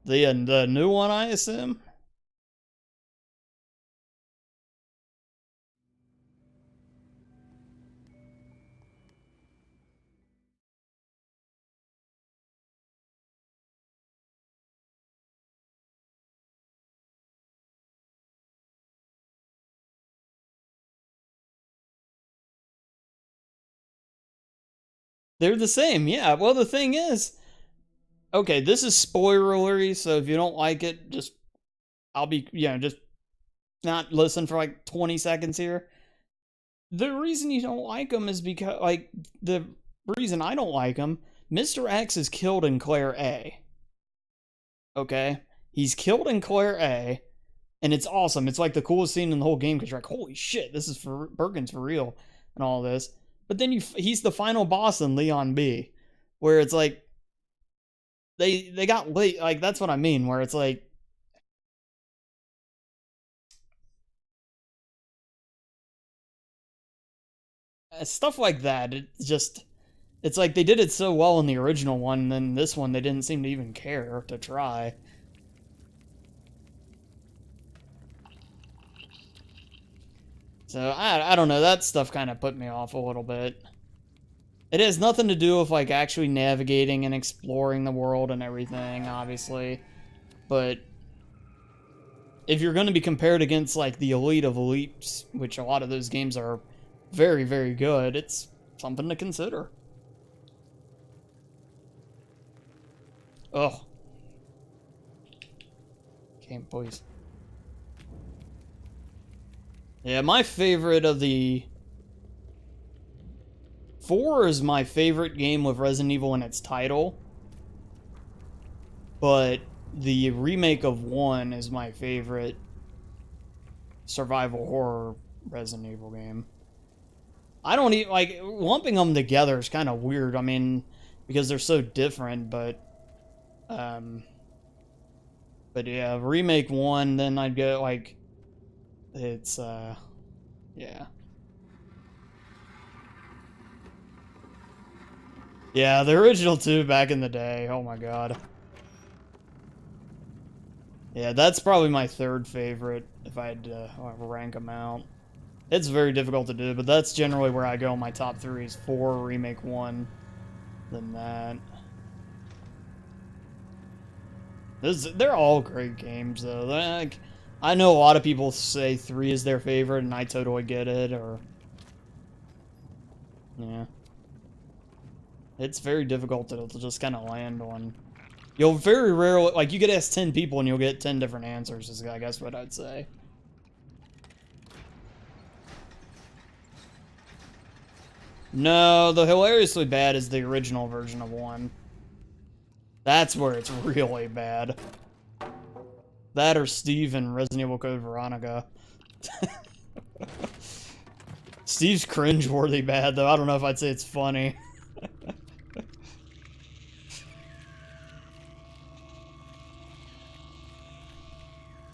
The new one, I assume? They're the same, yeah. Well, the thing is, okay, this is spoilery, so if you don't like it, just I'll be, just not listen for like 20 seconds here. The reason you don't like them is because, like, the reason I don't like them, Mr. X is killed in Claire A. Okay? He's killed in Claire A, and it's awesome. It's like the coolest scene in the whole game because you're like, holy shit, this is for Birkin's for real, and all this. But then he's the final boss in Leon B, where it's like, they got late, like, that's what I mean, where it's like, stuff like that. It's like they did it so well in the original one, and then this one they didn't seem to even care to try. So I don't know, that stuff kind of put me off a little bit. It has nothing to do with like actually navigating and exploring the world and everything, obviously, but if you're going to be compared against like the elite of elites, which a lot of those games are very, very good, it's something to consider. Ugh. Can't please. Yeah, my favorite of the... 4 is my favorite game with Resident Evil in its title. But the remake of 1 is my favorite survival horror Resident Evil game. I don't even, like, lumping them together is kind of weird. I mean, because they're so different, but yeah, remake 1, then I'd go, like, it's, yeah. Yeah, the original 2 back in the day, oh my god. Yeah, that's probably my third favorite, if I had to rank them out. It's very difficult to do, but that's generally where I go in my top 3 is 4, remake 1, then that. They're all great games, though. Like, I know a lot of people say 3 is their favorite, and I totally get it, or... Yeah. It's very difficult to just kind of land on. You'll very rarely... Like, you could ask 10 people, and you'll get 10 different answers, is I guess what I'd say. No, the hilariously bad is the original version of 1. That's where it's really bad. That or Steve in Resident Evil Code Veronica. Steve's cringeworthy bad, though. I don't know if I'd say it's funny.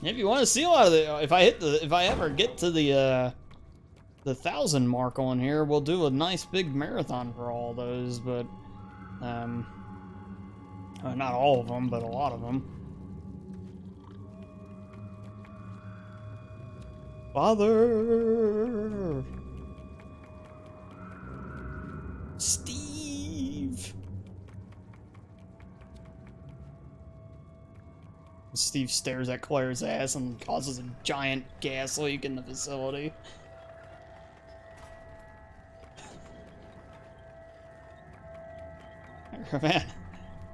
If you want to see a lot of the, if I ever get to the 1,000 mark on here, we'll do a nice big marathon for all those. But not all of them, but a lot of them. Father! Steve! Steve stares at Claire's ass and causes a giant gas leak in the facility. Man,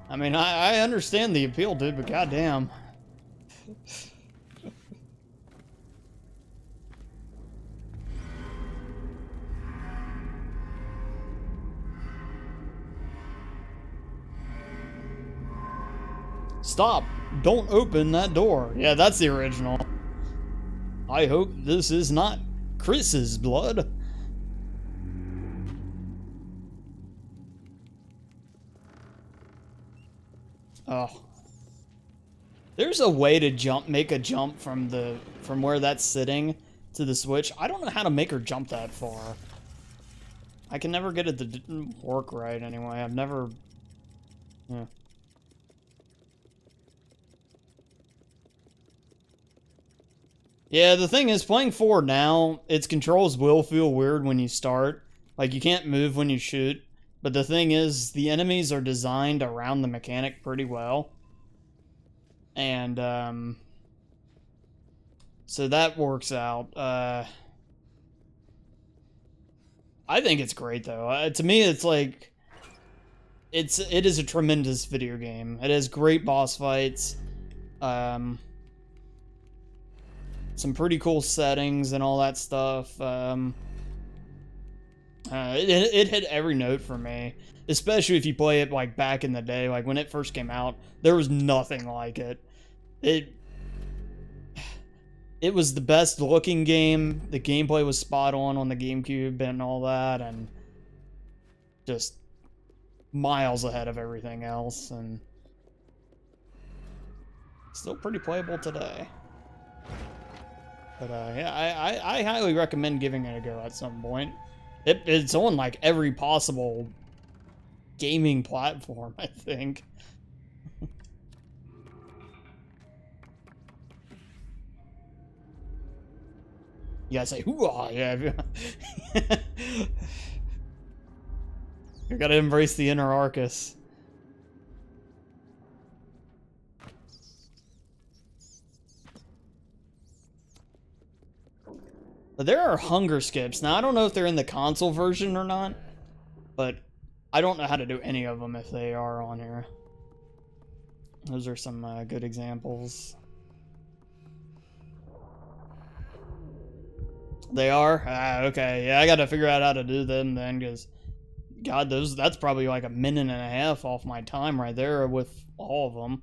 I mean, I understand the appeal, dude, but goddamn. Stop! Don't open that door. Yeah, that's the original. I hope this is not Chris's blood. Oh. There's a way to make a jump from where that's sitting to the switch. I don't know how to make her jump that far. I can never get it to work right anyway. I've never... Yeah. Yeah, the thing is, playing 4 now, its controls will feel weird when you start. Like, you can't move when you shoot. But the thing is, the enemies are designed around the mechanic pretty well. And, so that works out. I think it's great, though. To me, it's like... It is a tremendous video game. It has great boss fights. Some pretty cool settings and all that stuff. It hit every note for me, especially if you play it like back in the day, like when it first came out. There was nothing like it. It was the best looking game. The gameplay was spot on the GameCube and all that, and just miles ahead of everything else, and still pretty playable today. But yeah, I highly recommend giving it a go at some point. It's on like every possible gaming platform, I think. You gotta say hoo-ah, yeah. You gotta embrace the inner Arcus. But there are hunger skips. Now, I don't know if they're in the console version or not, but I don't know how to do any of them if they are on here. Those are some good examples. They are? Ah, okay. Yeah, I gotta figure out how to do them then, because, God, that's probably like a minute and a half off my time right there with all of them.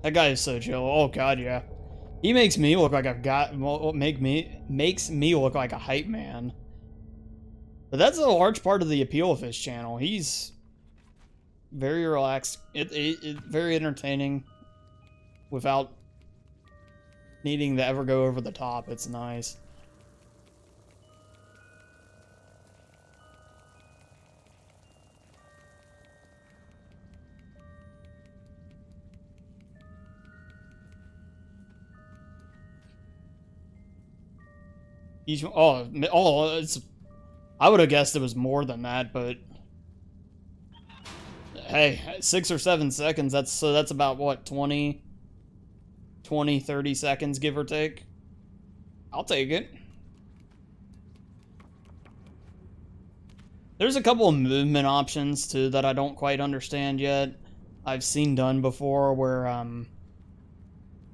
That guy is so chill. Oh God, yeah. He makes me look like makes me look like a hype man. But that's a large part of the appeal of his channel. He's very relaxed. It very entertaining without needing to ever go over the top. It's nice. It's. I would have guessed it was more than that, but hey, 6 or 7 seconds. That's about what 20, 30 seconds, give or take. I'll take it. There's a couple of movement options too that I don't quite understand yet. I've seen done before where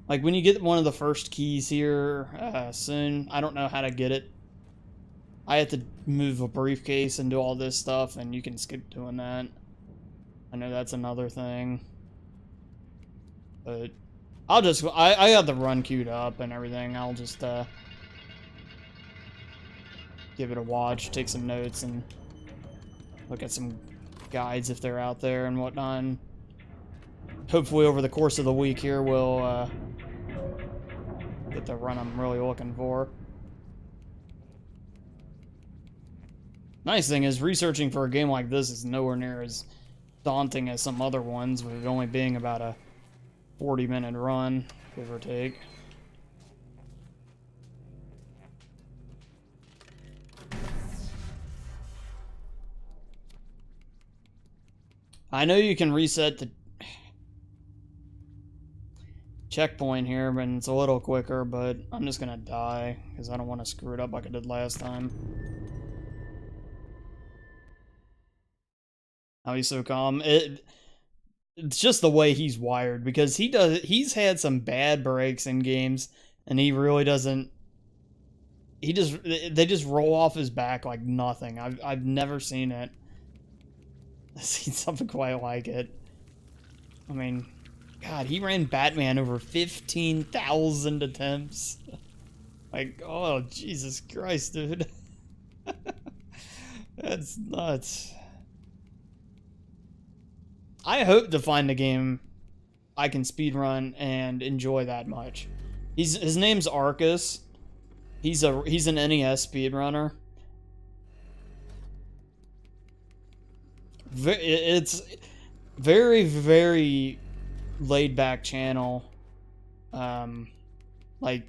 like when you get one of the first keys here soon, I don't know how to get it. I have to move a briefcase and do all this stuff, and you can skip doing that. I know that's another thing. But I got the run queued up and everything. I'll just give it a watch, take some notes, and look at some guides if they're out there and whatnot. And hopefully over the course of the week here, we'll get the run I'm really looking for. Nice thing is, researching for a game like this is nowhere near as daunting as some other ones, with it only being about a 40-minute run, give or take. I know you can reset the checkpoint here, but it's a little quicker, but I'm just gonna die, because I don't want to screw it up like I did last time. How he's so calm. It's just the way he's wired, because he's had some bad breaks in games, and he really doesn't. They just roll off his back like nothing. I've never seen it. I've seen something quite like it. I mean, God, he ran Batman over 15,000 attempts. Like, oh Jesus Christ, dude. That's nuts. I hope to find a game I can speedrun and enjoy that much. His name's Arcus. He's an NES speedrunner. It's very, very laid back channel. Like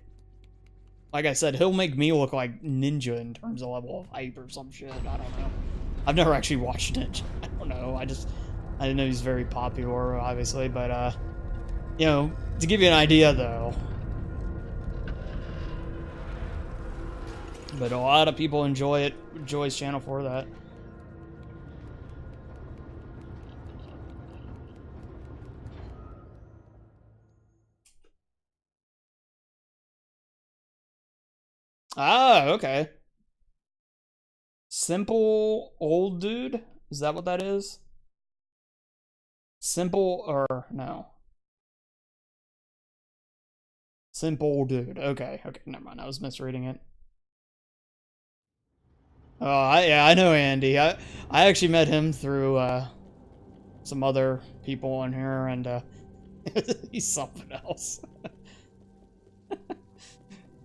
I said, he'll make me look like Ninja in terms of level of hype or some shit. I don't know. I've never actually watched it. I don't know. I didn't know he's very popular, obviously, but you know, to give you an idea though. But a lot of people enjoy his channel for that. Ah, okay. Simple old dude? Is that what that is? Simple or no? Simple dude. Okay, okay, never mind. I was misreading it. Oh, yeah, I know Andy. I actually met him through some other people on here, and he's something else.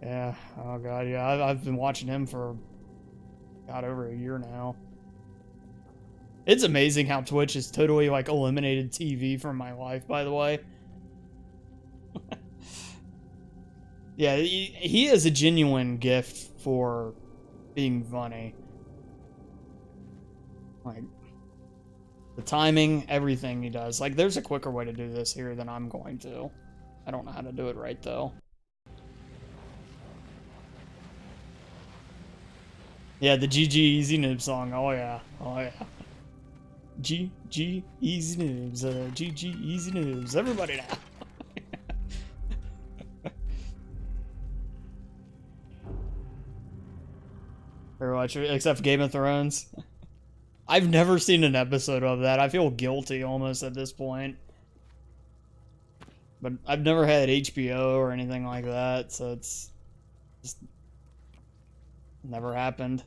Yeah. Oh god. Yeah. I've been watching him for god over a year now. It's amazing how Twitch has totally like eliminated TV from my life. By the way. Yeah, he is a genuine gift for being funny. Like the timing, everything he does. Like there's a quicker way to do this here than I'm going to. I don't know how to do it right though. Yeah, the GG Easy Noob song. Oh yeah. Oh yeah. GG Easy Noobs. GG Easy Noobs. Everybody now. Very much, except Game of Thrones. I've never seen an episode of that. I feel guilty almost at this point. But I've never had HBO or anything like that, so it's just never happened.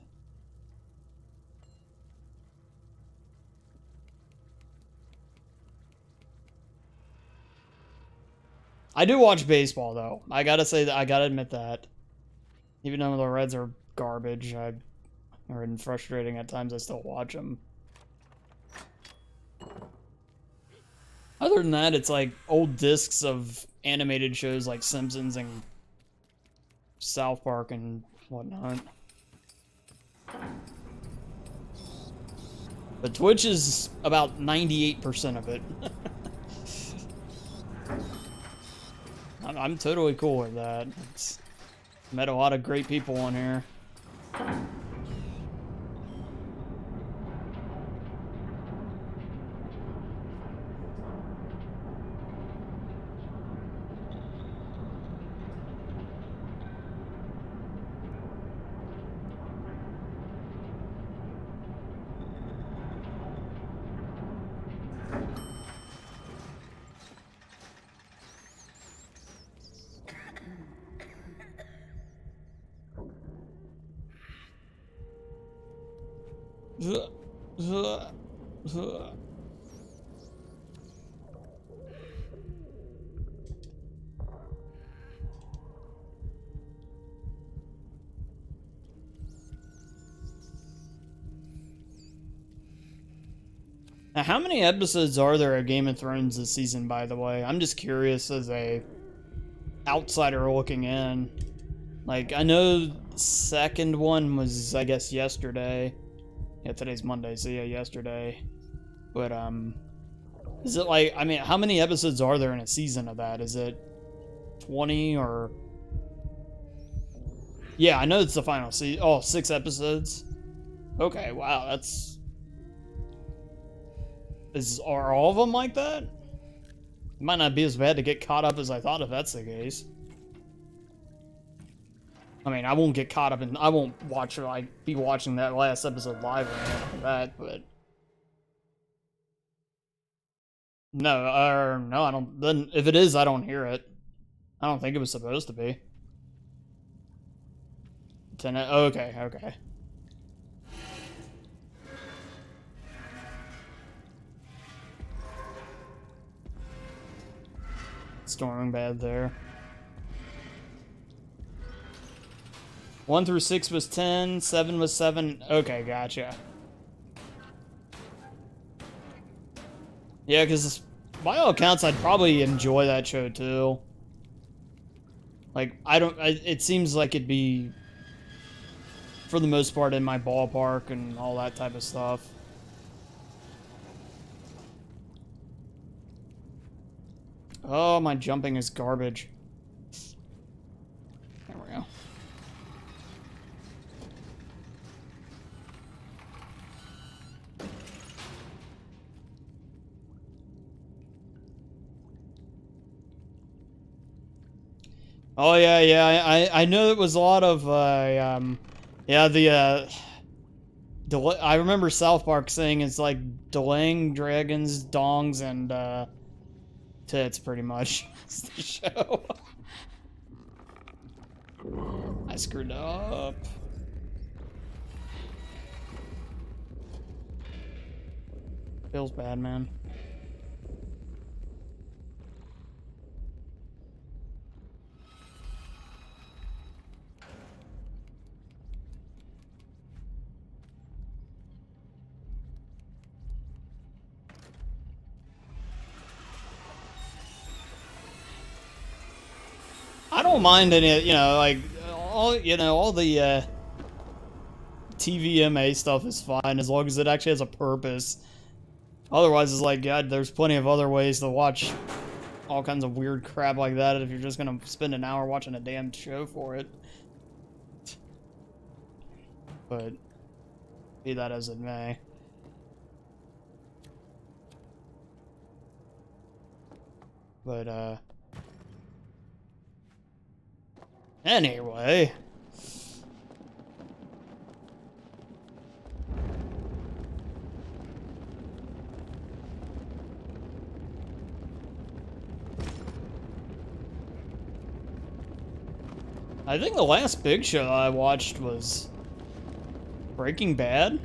I do watch baseball though. I gotta say that I gotta admit that. Even though the Reds are garbage, or frustrating at times, I still watch them. Other than that, it's like old discs of animated shows like Simpsons and South Park and whatnot. But Twitch is about 98% of it. I'm totally cool with that. Met a lot of great people on here. Now, how many episodes are there of Game of Thrones this season, by the way? I'm just curious as a outsider looking in. Like, I know the second one was, I guess, yesterday. Yeah, today's Monday, so yeah, yesterday. But, is it like, I mean, how many episodes are there in a season of that? Is it 20 or... Yeah, I know it's the final season. Oh, 6 episodes? Okay, wow, that's... Are all of them like that? It might not be as bad to get caught up as I thought if that's the case. I mean, I won't get caught up in... I won't watch, like, be watching that last episode live or anything like that, but... No, no, I don't... Then, if it is, I don't hear it. I don't think it was supposed to be. 10... Okay, okay. Storming bad there. 1 through 6 was 10, 7 was 7. Okay, gotcha. Yeah, because by all accounts, I'd probably enjoy that show too. Like, it seems like it'd be, for the most part, in my ballpark and all that type of stuff. Oh, my jumping is garbage. There we go. Oh yeah. I know it was a lot of yeah, I remember South Park saying it's like delaying dragons, dongs, and tits, pretty much. It's the show. I screwed up. Feels bad, man. I don't mind any, like, all the TVMA stuff is fine as long as it actually has a purpose. Otherwise, it's like, God, there's plenty of other ways to watch all kinds of weird crap like that if you're just gonna spend an hour watching a damn show for it. But, be that as it may. But, anyway. I think the last big show I watched was Breaking Bad.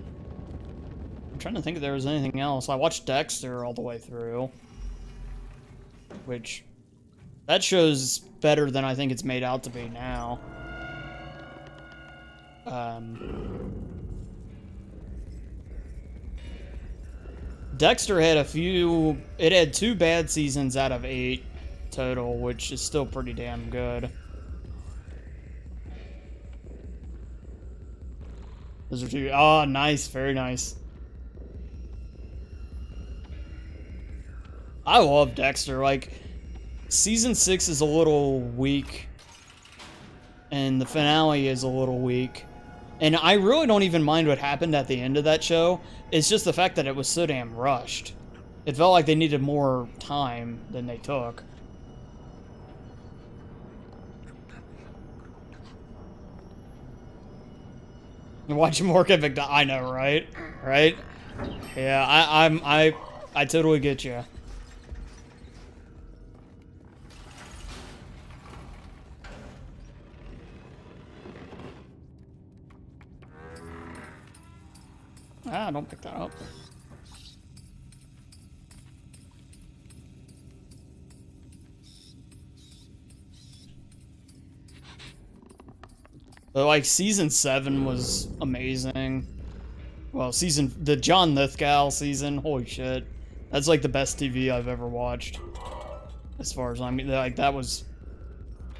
I'm trying to think if there was anything else. I watched Dexter all the way through. Which, that show's better than I think it's made out to be now. Dexter had it had 2 bad seasons out of 8 total, which is still pretty damn good. Those are 2. Oh, nice. Very nice. I love Dexter. Like, season 6 is a little weak, and the finale is a little weak. And I really don't even mind what happened at the end of that show. It's just the fact that it was so damn rushed. It felt like they needed more time than they took. Watching more Kevin, I know, right? Right? Yeah, I totally get you. Ah, don't pick that up. But like season 7 was amazing. Well, the John Lithgow season, holy shit. That's like the best TV I've ever watched. As far as like that was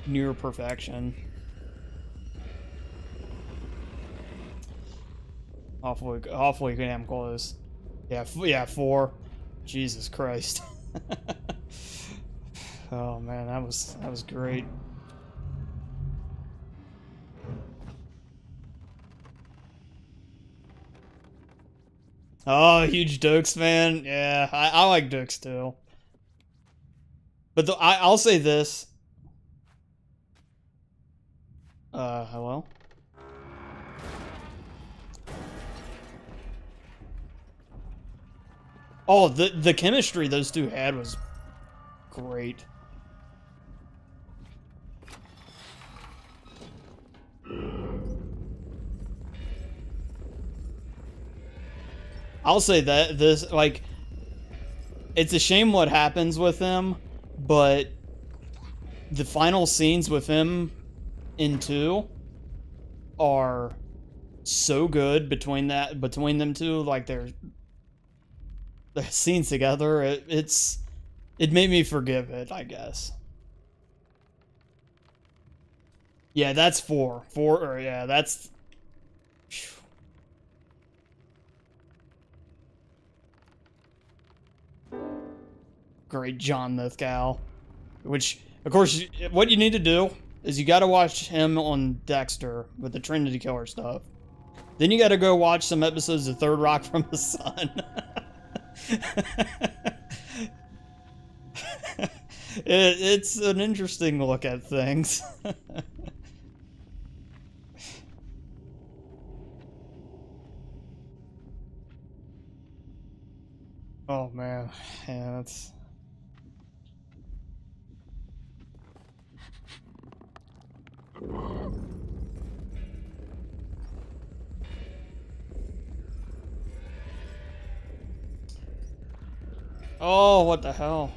near perfection. Awfully damn close. Yeah, 4. Jesus Christ. Oh man, that was great. Oh, huge Dukes fan. Yeah, I like Dukes too. But I'll say this. Hello? Oh, the chemistry those two had was great. I'll say that it's a shame what happens with them, but the final scenes with him in 2 are so good between them two. Like their scenes together, it made me forgive it, I guess. Yeah, that's 4. 4, or yeah, that's. Great John Lithgow. Which, of course, what you need to do is you got to watch him on Dexter with the Trinity Killer stuff. Then you got to go watch some episodes of Third Rock from the Sun. It's an interesting look at things. Oh man, yeah, that's. Oh, what the hell?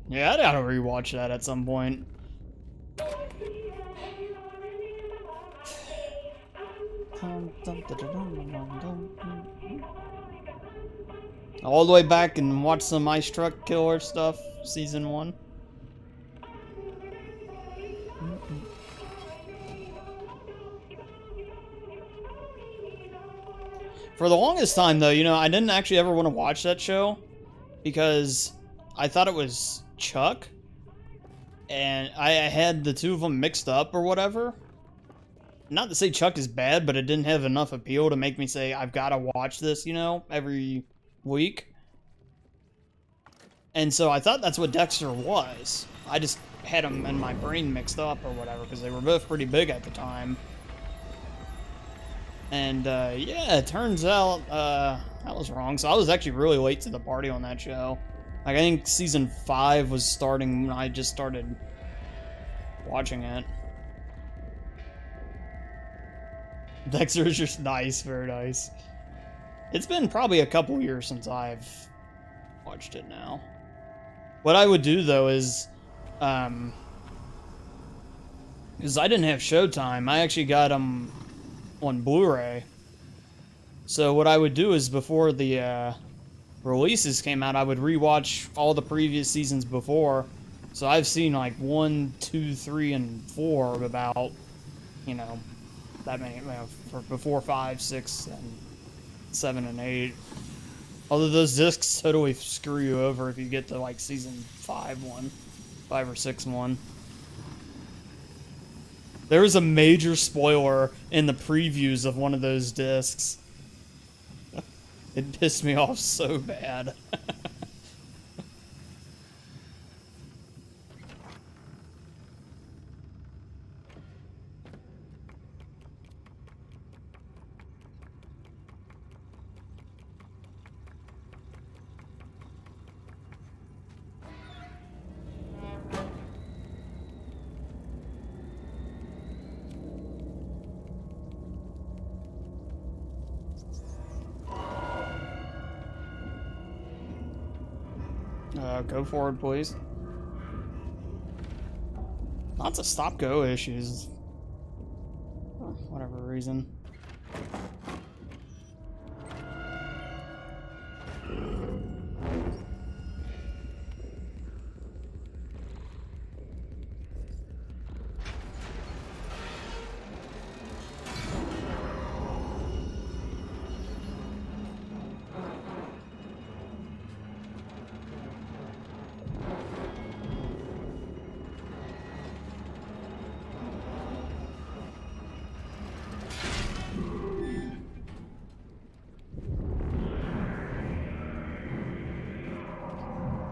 Yeah, I gotta rewatch that at some point. All the way back and watch some Ice Truck Killer stuff, season 1. For the longest time, though, you know, I didn't actually ever want to watch that show because I thought it was Chuck, and I had the two of them mixed up or whatever. Not to say Chuck is bad, but it didn't have enough appeal to make me say, I've got to watch this, you know, every week. And so I thought that's what Dexter was. I just had them in my brain mixed up or whatever, because they were both pretty big at the time. And, yeah, it turns out, I was wrong. So I was actually really late to the party on that show. Like, I think season 5 was starting when I just started watching it. Dexter is just nice, very nice. It's been probably a couple years since I've watched it now. What I would do, though, is, because I didn't have Showtime, I actually got them on Blu-ray. So what I would do is before the releases came out, I would rewatch all the previous seasons before. So I've seen like 1, 2, 3, and 4 about, you know, that many, you know, before 5, 6, and 7, and 8. Although those discs totally screw you over if you get to like season 5 one, 5 or 6 one. There was a major spoiler in the previews of one of those discs. It pissed me off so bad. Go forward, please. Lots of stop-go issues. For whatever reason.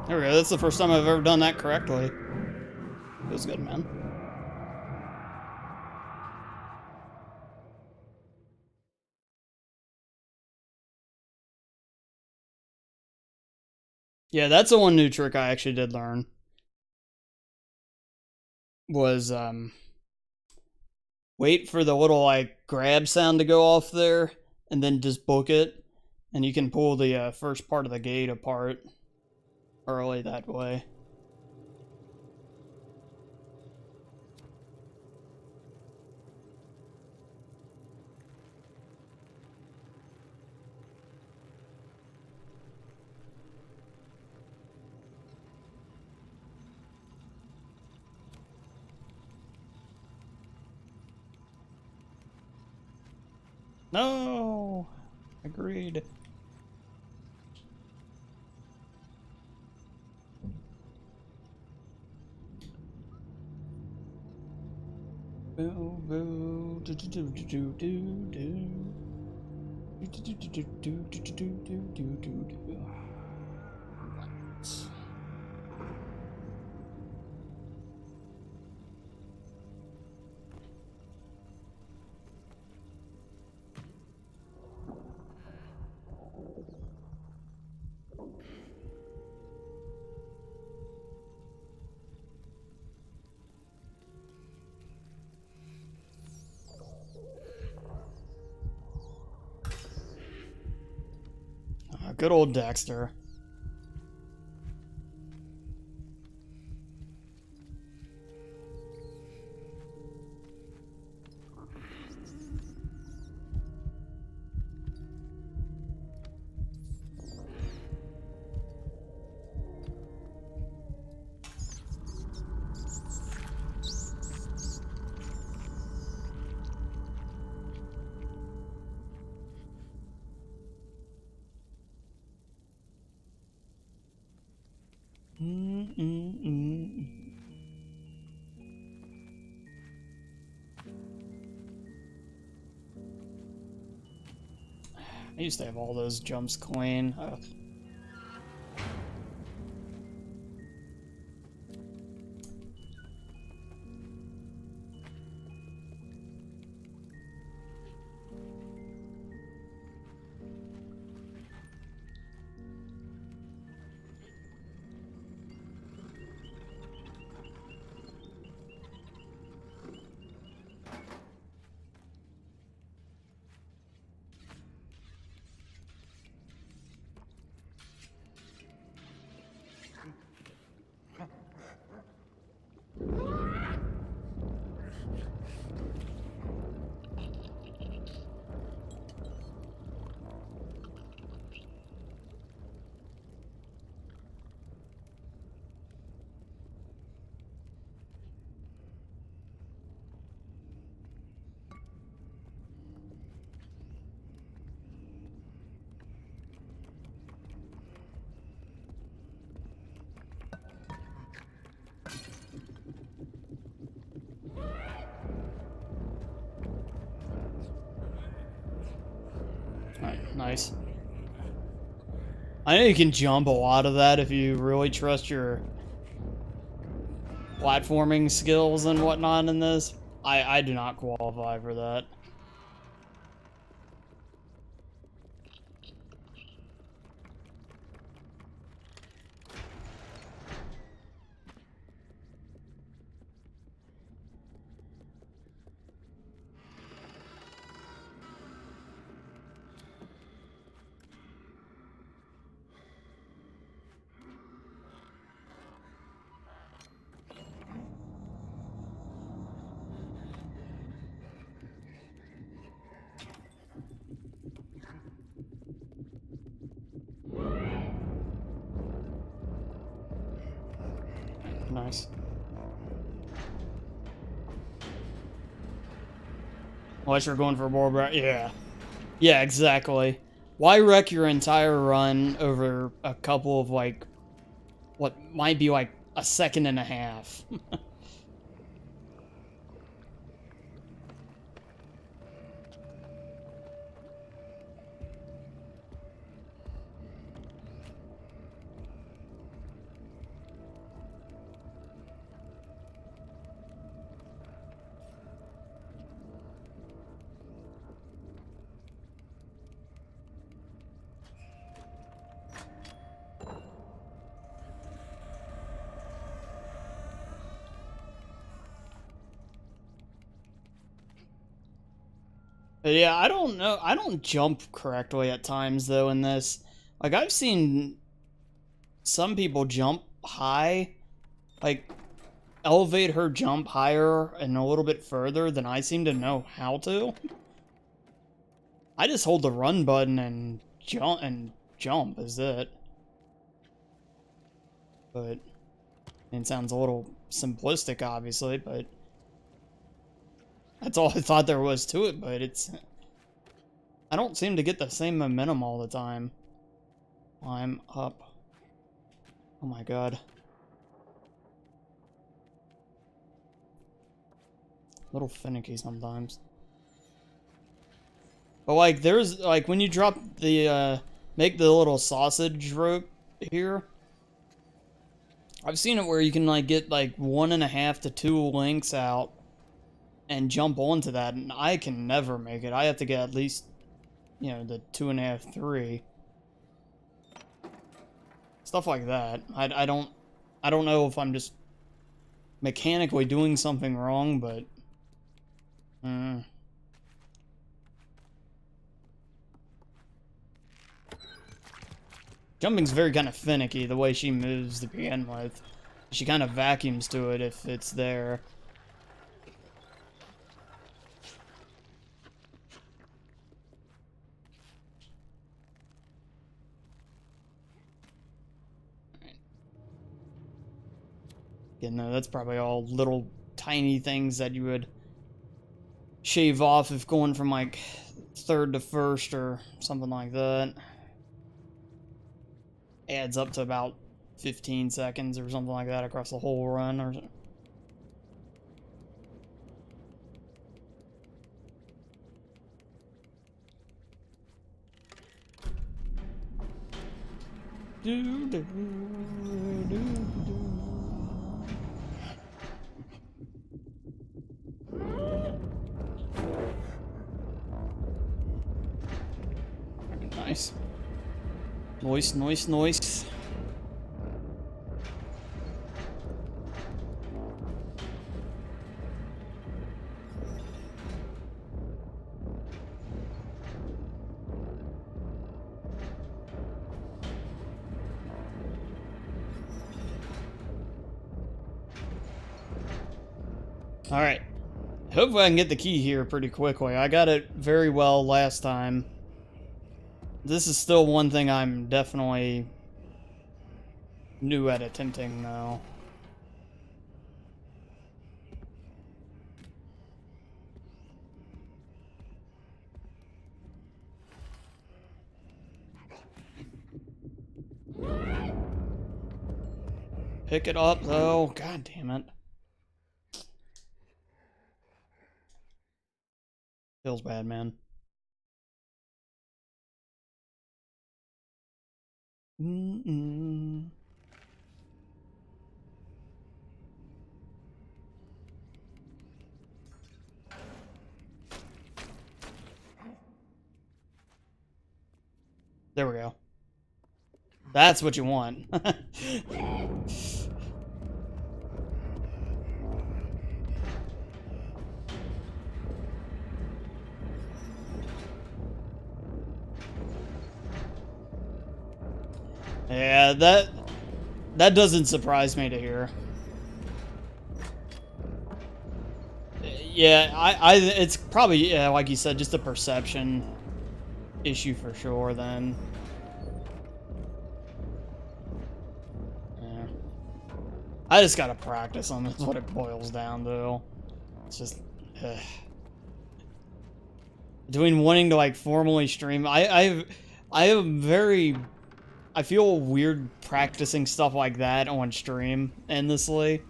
There we go. That's the first time I've ever done that correctly. Feels good, man. Yeah, that's the one new trick I actually did learn. Was, wait for the little, like, grab sound to go off there, and then just book it, and you can pull the first part of the gate apart early that way. No! Agreed. Boo boo do do do do do do do do do do do do do do do do. Good old Dexter. I used to have all those jumps clean. Alright, nice. I know you can jump a lot of that if you really trust your platforming skills and whatnot in this. I do not qualify for that. Nice. Unless you're going for more, yeah. Yeah, exactly. Why wreck your entire run over a couple of, like, what might be like a second and a half? But yeah, I don't know. I don't jump correctly at times though in this. Like I've seen some people jump high, like elevate her jump higher and a little bit further than I seem to know how to. I just hold the run button and jump is it. But it sounds a little simplistic obviously, but that's all I thought there was to it, but I don't seem to get the same momentum all the time. Climb up. Oh my god. A little finicky sometimes. But like there's like when you drop the make the little sausage rope here, I've seen it where you can like get like 1.5 to 2 links out and jump onto that, and I can never make it. I have to get at least, you know, the 2.5, 3. Stuff like that. I don't know if I'm just mechanically doing something wrong, but jumping's very kind of finicky the way she moves to begin with. She kind of vacuums to it if it's there. Yeah, no, that's probably all little tiny things that you would shave off if going from like 3rd to 1st or something like that. Adds up to about 15 seconds or something like that across the whole run or Nice. Nice, nice, nice. Alright. Hopefully I can get the key here pretty quickly. I got it very well last time. This is still one thing I'm definitely new at attempting, though. Pick it up, though. God damn it. Feels bad, man. There we go. That's what you want. Yeah, that doesn't surprise me to hear. Yeah, it's probably, yeah, like you said, just a perception issue for sure, then. Yeah. I just gotta practice them, that's what it boils down to. It's just, doing wanting to, like, formally stream, I feel weird practicing stuff like that on stream endlessly,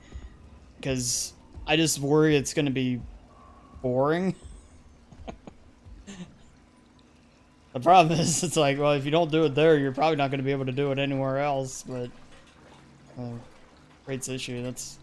because I just worry it's gonna be boring. The problem is, it's like, well, if you don't do it there, you're probably not going to be able to do it anywhere else, but creates issue, that's...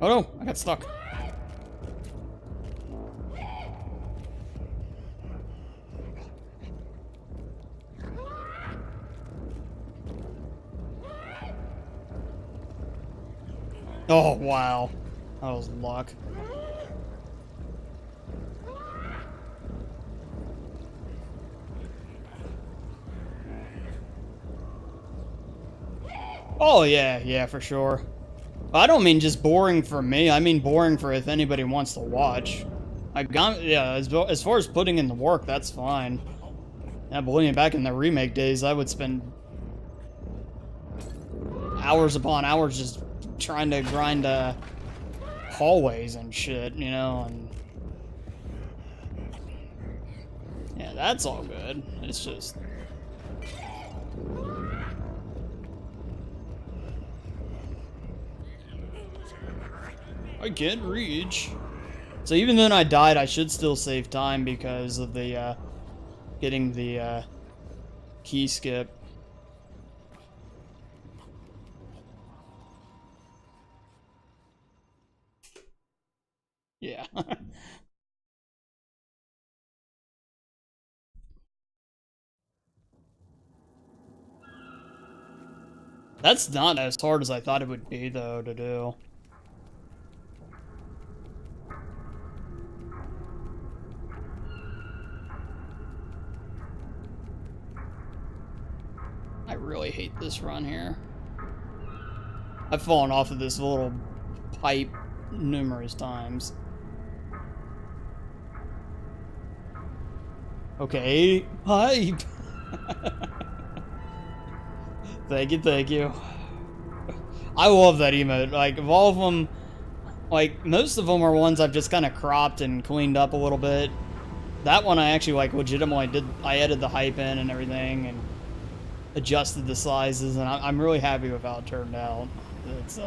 Oh no, I got stuck. Oh, wow. That was luck. Oh, yeah, for sure. I don't mean just boring for me. I mean boring for if anybody wants to watch. Yeah, as far as putting in the work, that's fine. Yeah, believe me, back in the remake days, I would spend hours upon hours just trying to grind hallways and shit, you know, and yeah, that's all good. It's just I can't reach. So even though I died, I should still save time because of the getting the key skip. Yeah. That's not as hard as I thought it would be, though, to do. I really hate this run here. I've fallen off of this little pipe numerous times. Okay, pipe! Thank you. I love that emote. Like, of all of them, like, most of them are ones I've just kind of cropped and cleaned up a little bit. That one I actually, like, legitimately I added the hype in and everything, and adjusted the sizes, and I'm really happy with how it turned out. It's,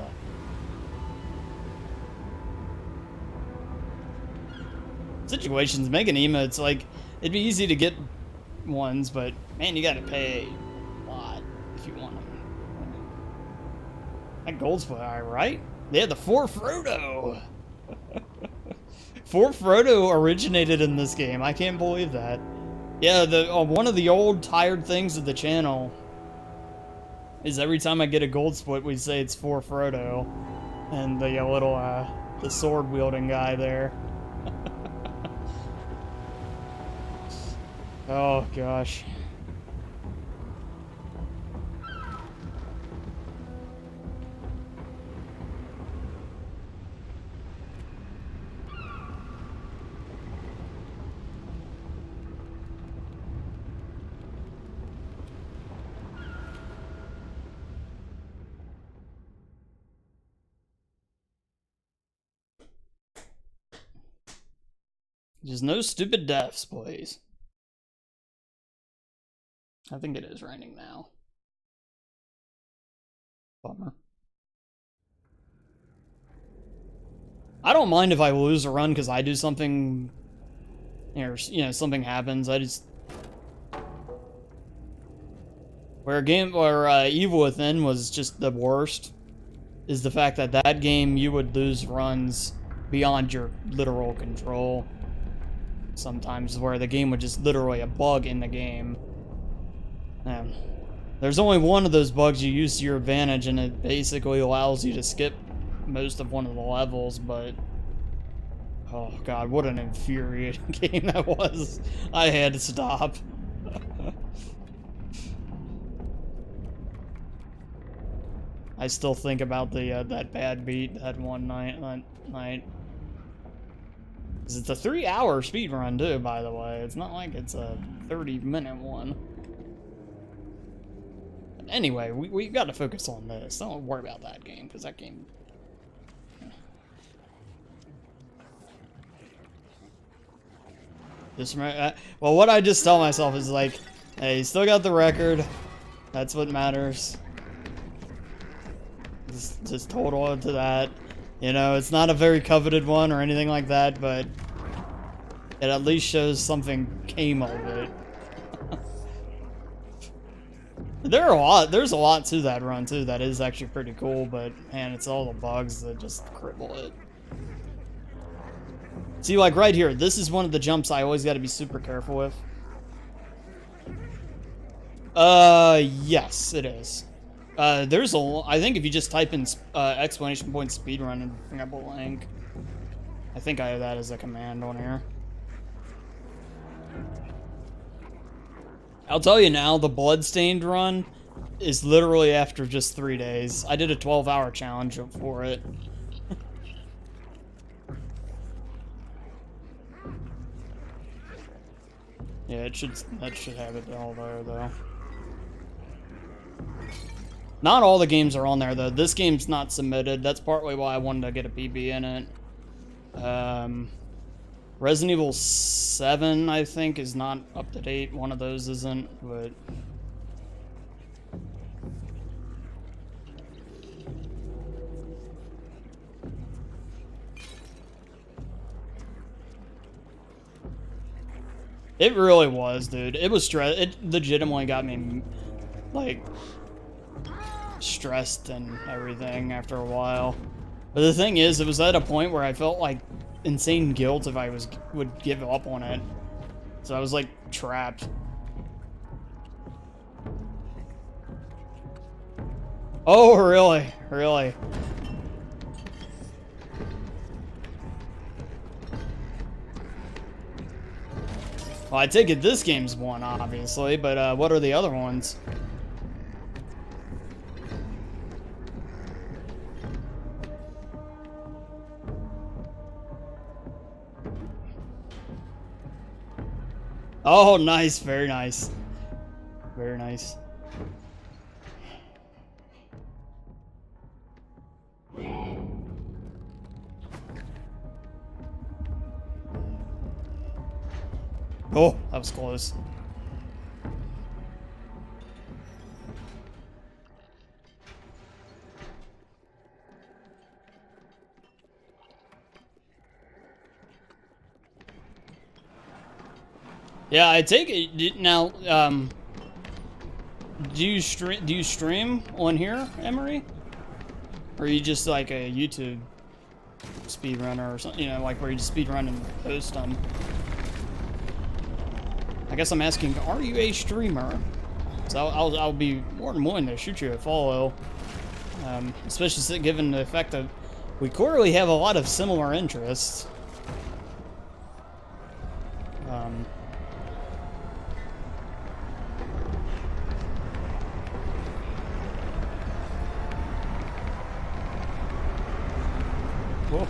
situations, making emotes, like, it'd be easy to get ones, but, man, you gotta pay a lot if you want them. That gold's fire, right? Yeah, the For Frodo! For Frodo originated in this game. I can't believe that. Yeah, one of the old tired things of the channel is every time I get a gold split, we say it's For Frodo. And the little, the sword-wielding guy there. Oh, gosh. Just no stupid deaths, please. I think it is raining now. Bummer. I don't mind if I lose a run because I do something, or, you know, something happens. I just... Where Evil Within was just the worst is the fact that that game you would lose runs beyond your literal control. Sometimes where the game would just literally a bug in the game. There's only one of those bugs you use to your advantage, and it basically allows you to skip most of one of the levels, but oh god, what an infuriating game that was. I had to stop. I still think about the that bad beat that one night. It's a 3-hour speedrun too, by the way. It's not like it's a 30-minute one. But anyway, we got to focus on this. Don't worry about that game, because that game... Well, what I just tell myself is like, hey, you still got the record. That's what matters. Just total it to that. You know, it's not a very coveted one or anything like that, but it at least shows something came of it. There's a lot to that run too that is actually pretty cool, but man, it's all the bugs that just cripple it. See, like right here, this is one of the jumps I always got to be super careful with. Yes, it is. There's I think if you just type in exclamation point speedrun and bring up a link, I think I have that as a command on here. I'll tell you now, the bloodstained run is literally after just 3 days. I did a 12-hour challenge for it. Yeah, that should have it all there though. Not all the games are on there though. This game's not submitted. That's partly why I wanted to get a PB in it. Resident Evil 7, I think, is not up to date. One of those isn't, but it really was, dude. It was it legitimately got me like stressed and everything after a while. But the thing is, it was at a point where I felt like insane guilt if I would give up on it. So I was like trapped. Oh, really? Really? Well, I take it this game's one, obviously, but what are the other ones? Oh, nice. Very nice. Very nice. Oh, that was close. Yeah, I take it now. Do you stream on here, Emery, or are you just like a YouTube speedrunner or something? You know, like where you just speedrun and post them. I guess I'm asking, are you a streamer? So I'll be more than willing to shoot you a follow, especially given the fact that we clearly have a lot of similar interests. Whoa.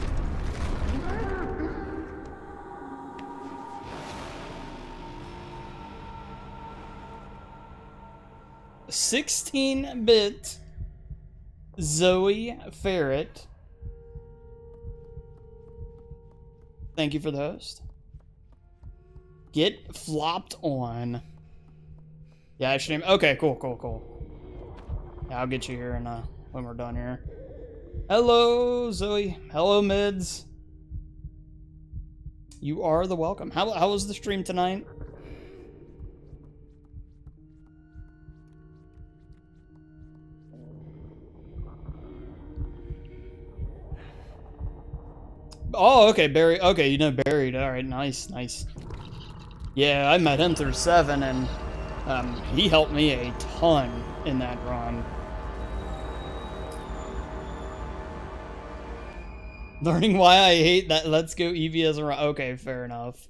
16-bit Zoe Ferret. Thank you for the host. Get flopped on. Yeah, I stream. Okay, cool. Yeah, I'll get you here and when we're done here. Hello, Zoe. Hello, mids. You are the welcome. How was the stream tonight? Oh, okay, Barry. Okay, you know Buried. All right, nice. Yeah, I met him through 7, and he helped me a ton in that run. Learning why I hate that Let's Go Eevee as a run. Okay, fair enough.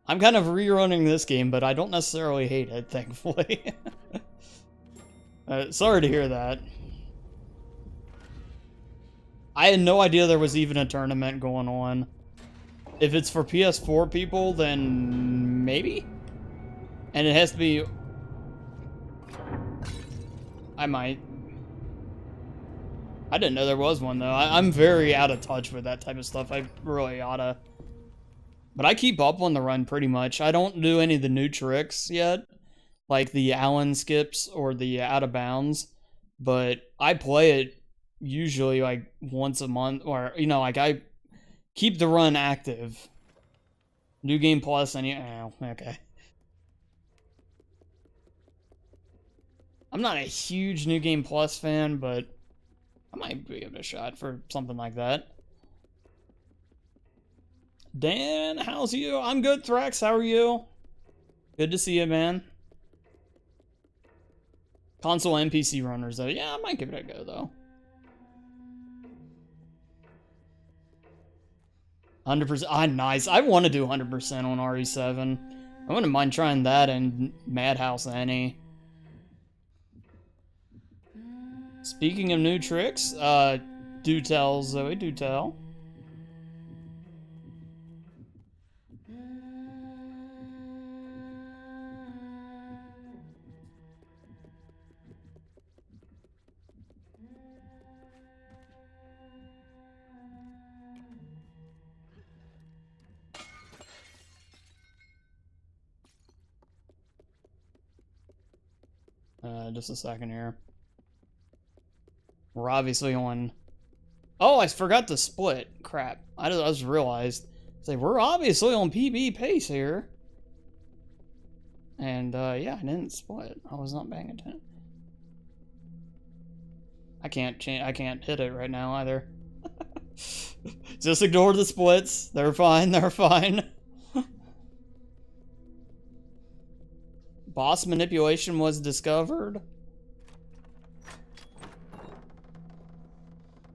I'm kind of rerunning this game, but I don't necessarily hate it, thankfully. Sorry to hear that. I had no idea there was even a tournament going on. If it's for PS4 people, then maybe? And it has to be... I might. I didn't know there was one, though. I'm very out of touch with that type of stuff. I really oughta. But I keep up on the run pretty much. I don't do any of the new tricks yet, like the Allen skips or the out of bounds. But I play it usually like once a month, or like I keep the run active. New Game Plus, and oh, okay. I'm not a huge New Game Plus fan, but I might give it a shot for something like that. Dan, how's you? I'm good, Thrax. How are you? Good to see you, man. Console and PC runners, though. Yeah, I might give it a go, though. 100%. Ah, nice. I want to do 100% on RE7. I wouldn't mind trying that and Madhouse Annie. Speaking of new tricks, do tell, Zoe, do tell. Just a second here. We're obviously on... Oh, I forgot to split. Crap. I just realized. Say, we're obviously on PB pace here. And, yeah, I didn't split. I was not paying attention. I can't hit it right now either. Just ignore the splits. They're fine, they're fine. Boss manipulation was discovered.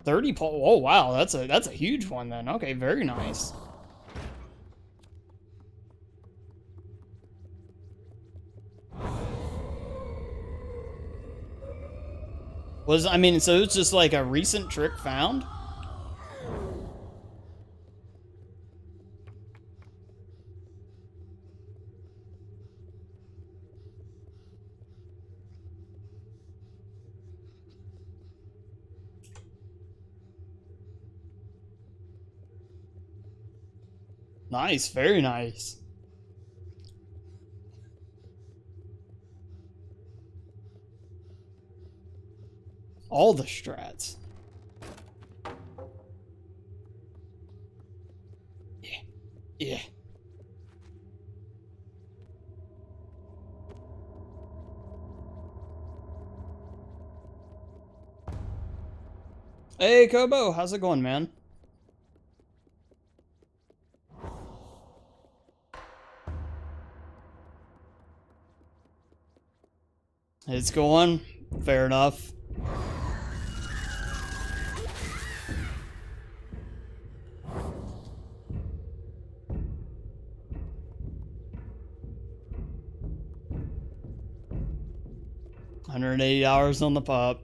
30 oh wow, that's a huge one then. Okay, very nice. I mean, so it's just like a recent trick found? Nice, very nice. All the strats. Yeah. Yeah. Hey, Kobo, how's it going, man? It's going. Fair enough. $180 on the pop.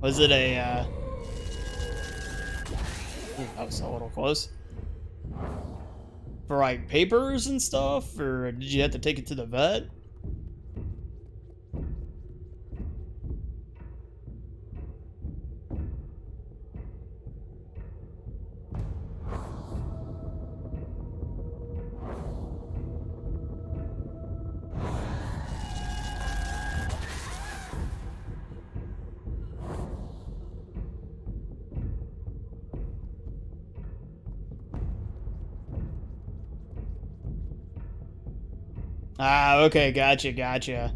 Was it a, Ooh, that was a little close. For like papers and stuff, or did you have to take it to the vet? Ah, okay, gotcha, gotcha.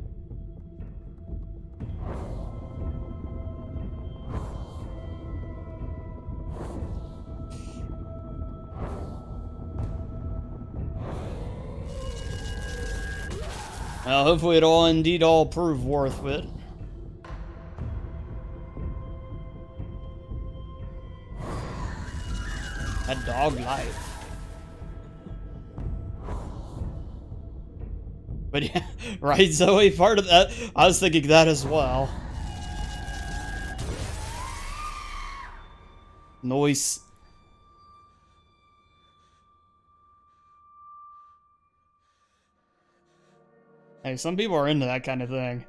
Well, hopefully it'll indeed all prove worth it. That dog life. But yeah, right, Zoe? Part of that, I was thinking that as well. Noise. Hey, some people are into that kind of thing.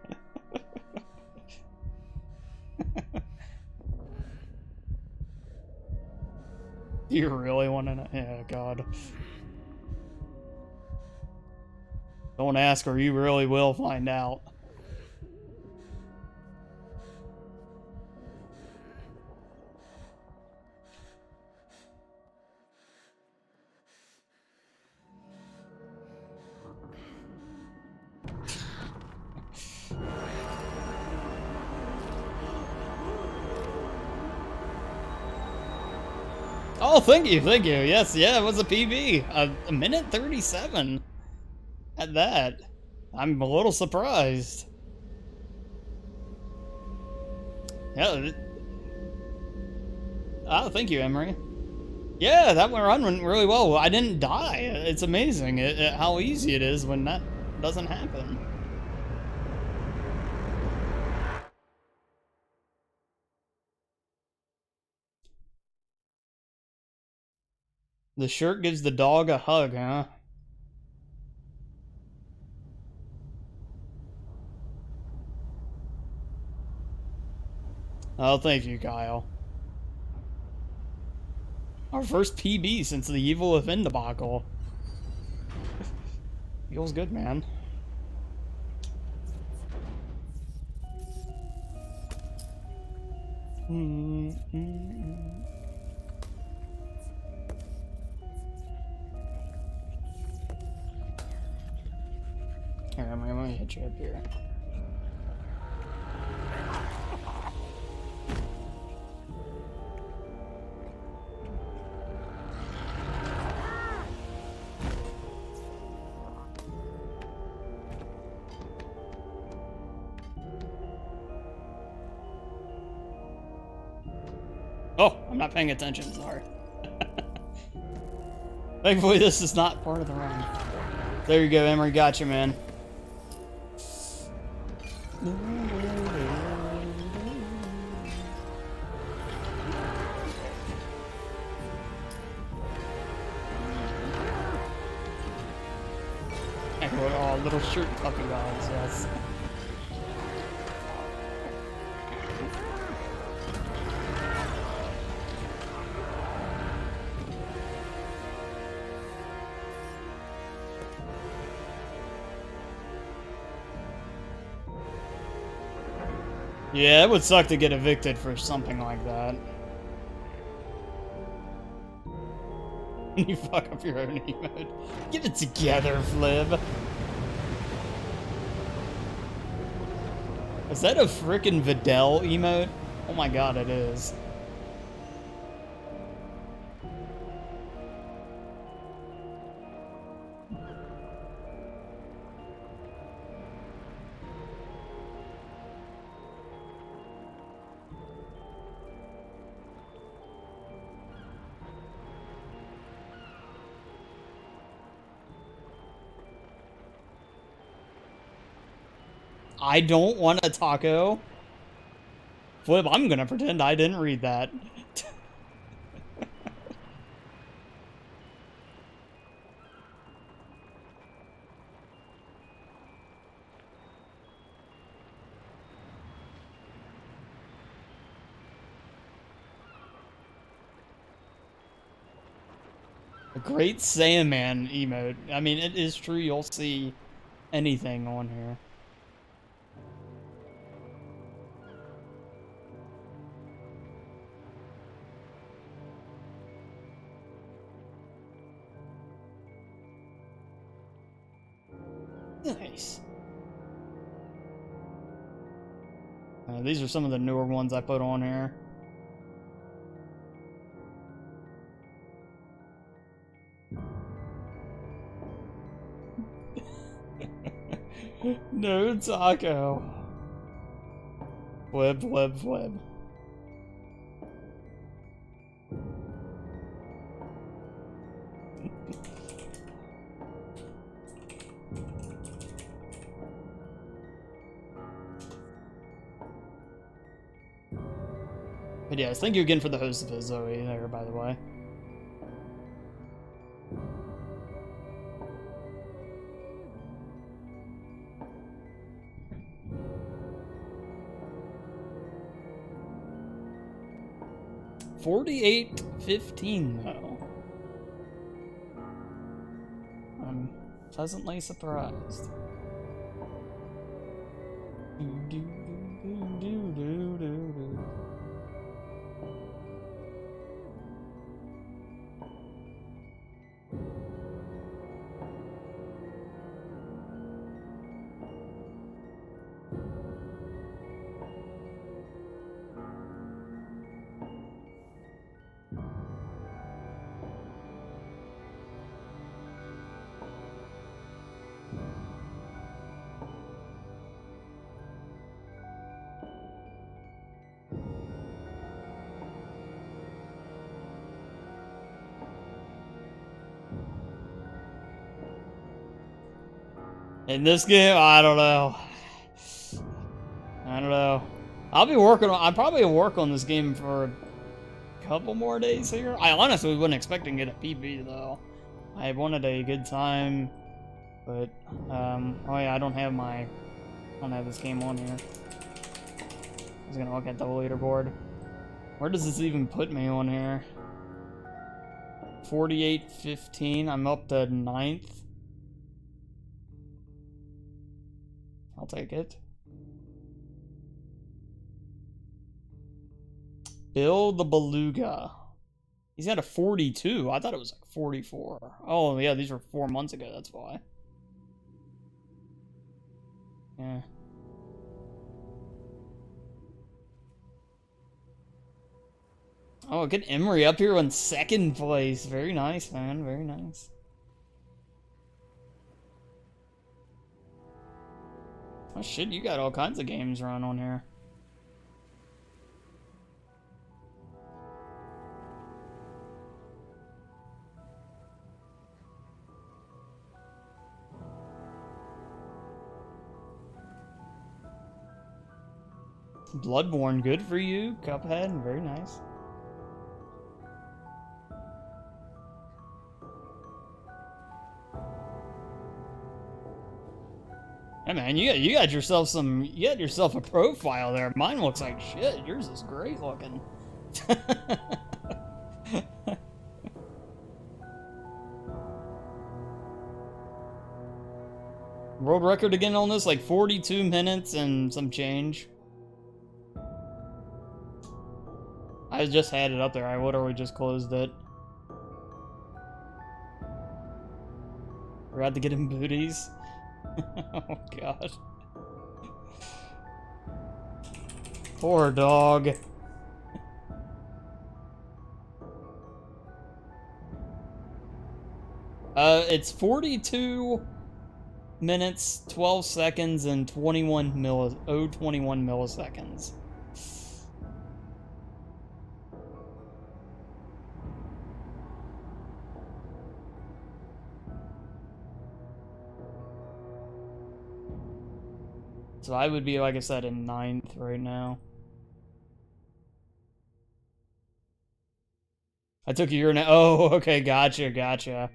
You really want to know? Yeah, God. Don't ask or you really will find out. Oh, thank you, thank you. Yes, yeah, it was a PB. A minute 37 at that. I'm a little surprised. Yeah. Oh, thank you, Emery. Yeah, that run went really well. I didn't die. It's amazing how easy it is when that doesn't happen. The shirt gives the dog a hug, huh? Oh, thank you, Kyle. Our first PB since the Evil Within debacle. Feels good, man. Here, I'm gonna hit you up here. Oh, I'm not paying attention, sorry. Thankfully, this is not part of the run. There you go, Emery. Gotcha, man. Oh, little shirt puppy dogs, yes. Yeah, it would suck to get evicted for something like that. You fuck up your own emote. Get it together, Flib. Is that a frickin' Videl emote? Oh my god, it is. I don't want a taco. Flip, I'm gonna pretend I didn't read that. A great Sandman emote. I mean, it is true you'll see anything on here. Nice. These are some of the newer ones I put on here. No taco. Flip, flip, flip. But yes, thank you again for the host of it, Zoe, there, by the way. $48.15 though. I'm pleasantly surprised. In this game, I don't know. I don't know. I'll probably work on this game for a couple more days here. I honestly wasn't expecting to get a PB though. I wanted a good time, but oh yeah, I don't have this game on here. I was gonna look at the leaderboard. Where does this even put me on here? 48-15. I'm up to 9th. I'll take it. Bill the Beluga. He's got a 42. I thought it was like 44. Oh, yeah, these were 4 months ago. That's why. Yeah. Oh, get Emery up here in 2nd place. Very nice, man. Very nice. Oh, shit, you got all kinds of games run on here. Bloodborne, good for you. Cuphead, very nice. Hey man, you got yourself a profile there. Mine looks like shit. Yours is great looking. World record again on this, like 42 minutes and some change. I just had it up there. I literally just closed it. We're out to get him booties. Oh god. Poor dog. It's 42 minutes, 12 seconds, and 21 milliseconds. So I would be, like I said, in 9th right now. I took a year now. Oh, okay, gotcha.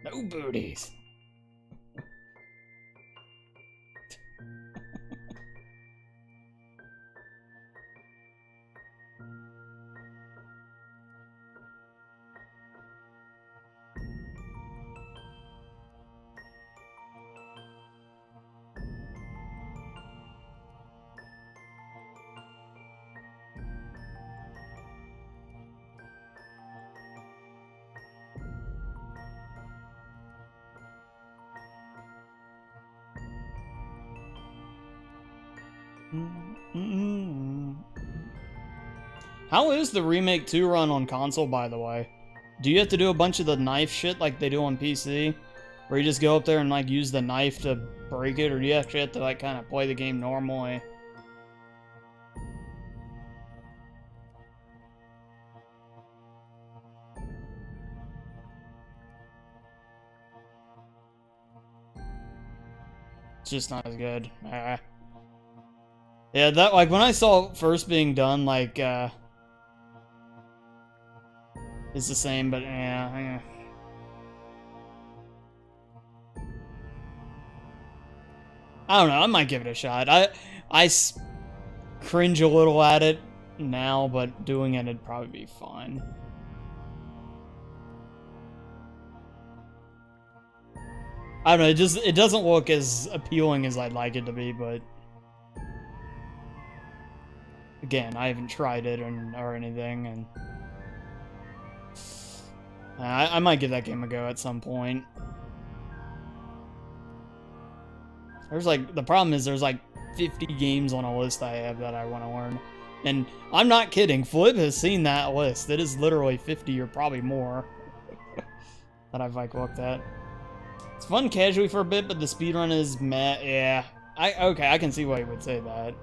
No booties. How is the Remake 2 run on console, by the way? Do you have to do a bunch of the knife shit like they do on PC? Where you just go up there and like use the knife to break it, or do you actually have to like kind of play the game normally? It's just not as good. Yeah, that, like, when I saw it first being done, like, it's the same, but yeah. I don't know, I might give it a shot. I cringe a little at it now, but doing it'd probably be fine. I don't know, it doesn't look as appealing as I'd like it to be, but again, I haven't tried it or anything, and I might give that game a go at some point. The problem is there's like 50 games on a list I have that I want to learn. And I'm not kidding, Flip has seen that list. It is literally 50 or probably more that I've like looked at. It's fun casually for a bit, but the speedrun is meh. Yeah, okay, I can see why you would say that.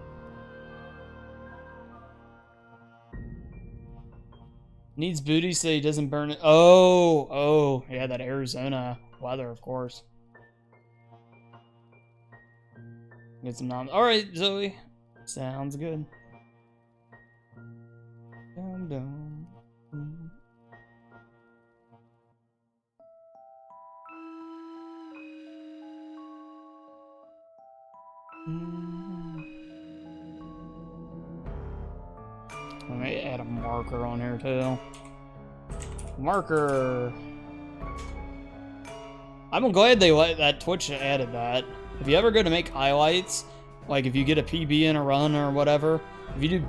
Needs booty so he doesn't burn it. Oh, yeah, that Arizona weather, of course. Get some nom. All right, Zoe. Sounds good. Dum, dum. Let me add a marker on here too. Marker. I'm glad they let that Twitch added that. If you ever go to make highlights, like if you get a PB in a run or whatever, if you do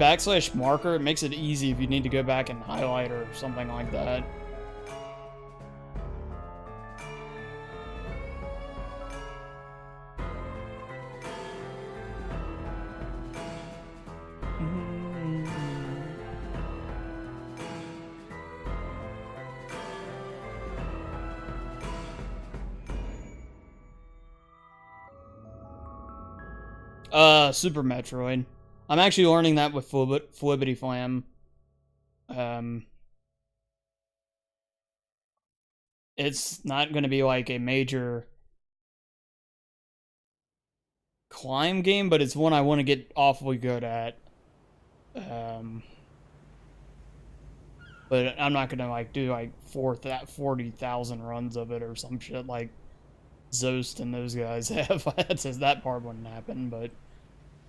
/ marker, it makes it easy if you need to go back and highlight or something like that. Super Metroid. I'm actually learning that with Flibbity Flam. It's not going to be like a major climb game, but it's one I want to get awfully good at. But I'm not gonna like do like 40,000 runs of it or some shit like Zost and those guys have. That says that part wouldn't happen, but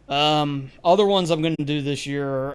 other ones I'm gonna do this year